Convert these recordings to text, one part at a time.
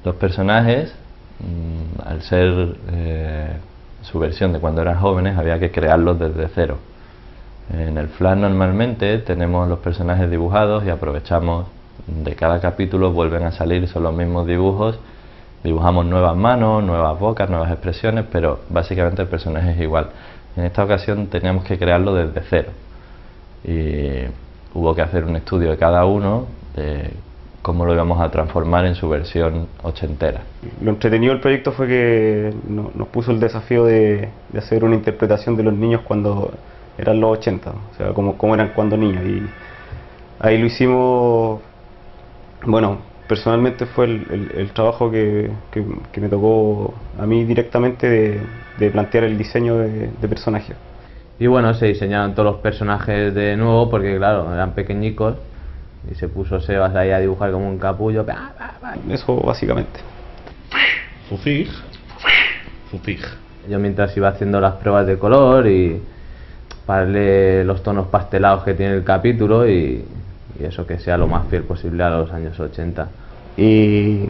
Los personajes, al ser su versión de cuando eran jóvenes, había que crearlos desde cero. En el Flash normalmente tenemos los personajes dibujados y aprovechamos de cada capítulo, vuelven a salir, son los mismos dibujos, dibujamos nuevas manos, nuevas bocas, nuevas expresiones, pero básicamente el personaje es igual. En esta ocasión teníamos que crearlo desde cero y hubo que hacer un estudio de cada uno de cómo lo íbamos a transformar en su versión ochentera. Lo entretenido del proyecto fue que nos puso el desafío de hacer una interpretación de los niños cuando eran los 80, o sea, como eran cuando niños, y ahí lo hicimos. Bueno, personalmente fue el trabajo que me tocó a mí directamente de plantear el diseño de personajes. Y bueno, se diseñaron todos los personajes de nuevo porque claro, eran pequeñicos y se puso Sebas ahí a dibujar como un capullo. Eso básicamente. Fufig. Yo mientras iba haciendo las pruebas de color y para darle los tonos pastelados que tiene el capítulo y eso, que sea lo más fiel posible a los años 80. Y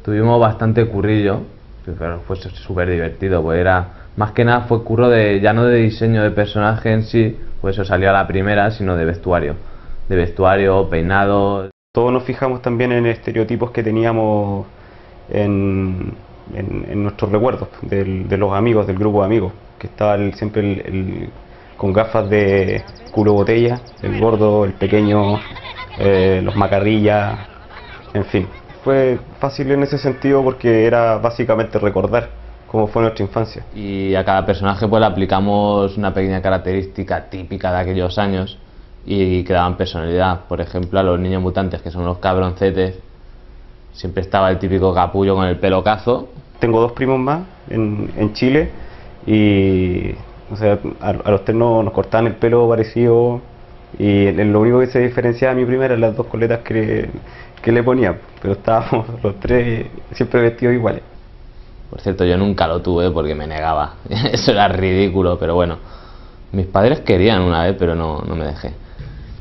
tuvimos bastante currillo, pero fue súper divertido, pues era, más que nada fue curro ya no de diseño de personaje en sí, pues eso salió a la primera, sino de vestuario, peinado. Todos nos fijamos también en estereotipos que teníamos en nuestros recuerdos de los amigos, del grupo de amigos, que estaba siempre con gafas de culo botella, el gordo, el pequeño, los macarrillas, en fin. Fue fácil en ese sentido porque era básicamente recordar cómo fue nuestra infancia. Y a cada personaje pues le aplicamos una pequeña característica típica de aquellos años y que daban personalidad. Por ejemplo, a los niños mutantes, que son los cabroncetes, siempre estaba el típico capullo con el pelo cazo. Tengo dos primos más en Chile y o sea, a los tres nos cortaban el pelo parecido y lo único que se diferenciaba a mi prima eran las dos coletas que le ponía, pero estábamos los tres siempre vestidos iguales. Por cierto, yo nunca lo tuve porque me negaba, eso era ridículo, pero bueno, mis padres querían una vez, pero no me dejé.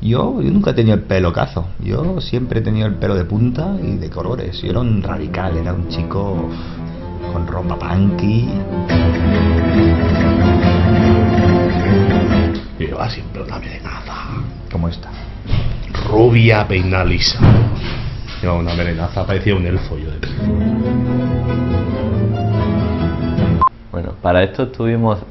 Yo nunca he tenido el pelo cazo, yo siempre he tenido el pelo de punta y de colores. Yo era un radical, era un chico con ropa punky. Lleva siempre una merenaza. ¿Cómo está? Rubia, peinada lisa. Lleva una merenaza, parecía un elfo yo de pequeño. Bueno, para esto tuvimos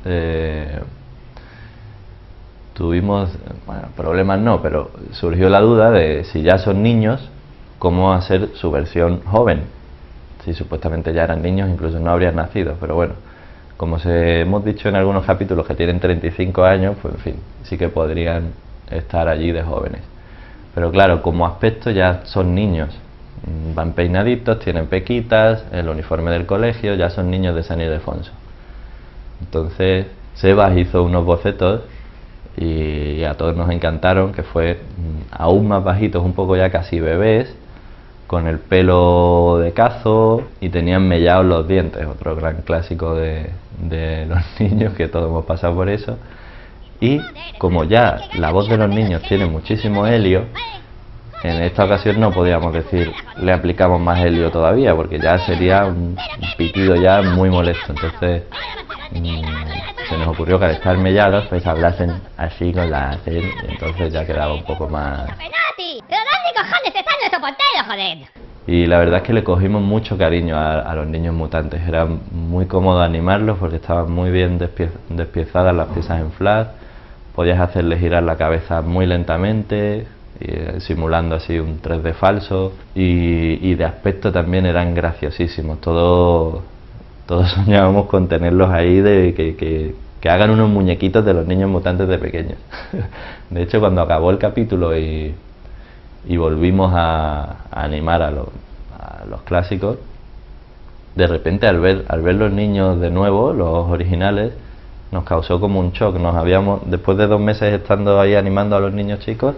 bueno, problemas no, pero surgió la duda de si ya son niños, cómo hacer su versión joven. Si supuestamente ya eran niños, incluso no habrían nacido, pero bueno, como hemos dicho en algunos capítulos que tienen 35 años, pues en fin, sí que podrían estar allí de jóvenes. Pero claro, como aspecto ya son niños, van peinaditos, tienen pequitas, el uniforme del colegio, ya son niños de San Ildefonso. Entonces Sebas hizo unos bocetos y a todos nos encantaron, que fue aún más bajitos, un poco ya casi bebés, con el pelo de cazo y tenían mellados los dientes, otro gran clásico de los niños, que todos hemos pasado por eso. Y como ya la voz de los niños tiene muchísimo helio, en esta ocasión no podíamos decir le aplicamos más helio todavía, porque ya sería un pitido ya muy molesto. Entonces se nos ocurrió que al estar mellados pues hablasen así con la C, y entonces ya quedaba un poco más... ¿Pero dónde cojones están nuestros porteros, joder? Y la verdad es que le cogimos mucho cariño a los niños mutantes. Era muy cómodo animarlos porque estaban muy bien despiezadas las piezas en flash. Podías hacerles girar la cabeza muy lentamente, simulando así un 3D falso. Y de aspecto también eran graciosísimos. Todos soñábamos con tenerlos ahí, de que hagan unos muñequitos de los niños mutantes de pequeños. De hecho, cuando acabó el capítulo y volvimos a animar a los clásicos, de repente al ver los niños de nuevo, los originales, nos causó como un shock. Después de 2 meses estando ahí animando a los niños chicos,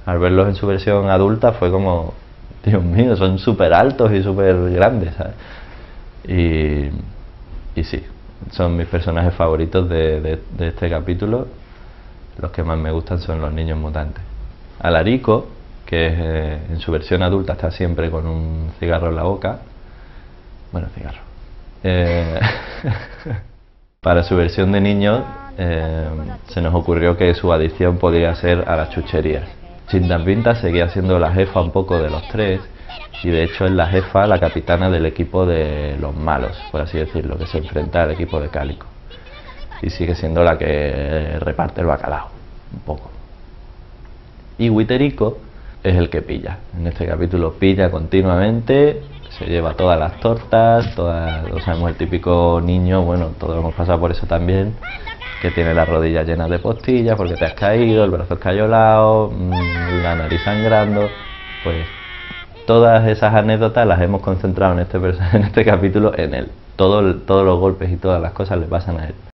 al verlos en su versión adulta fue como, Dios mío, son súper altos y súper grandes, ¿sabes? Y sí, son mis personajes favoritos de este capítulo. Los que más me gustan son los niños mutantes. Alarico que en su versión adulta está siempre con un cigarro en la boca. Bueno, cigarro. Para su versión de niño se nos ocurrió que su adicción podría ser a las chucherías. Chintapinta seguía siendo la jefa un poco de los tres, y de hecho es la jefa, la capitana del equipo de los malos, por así decirlo, que se enfrenta al equipo de Cálico. Y sigue siendo la que reparte el bacalao, un poco. Y Witerico es el que pilla. En este capítulo pilla continuamente, se lleva todas las tortas, lo sabemos, el típico niño, bueno, todos hemos pasado por eso también, que tiene las rodillas llenas de postillas porque te has caído, el brazo escayolado, la nariz sangrando. Pues todas esas anécdotas las hemos concentrado en este capítulo en él. Todos los golpes y todas las cosas le pasan a él.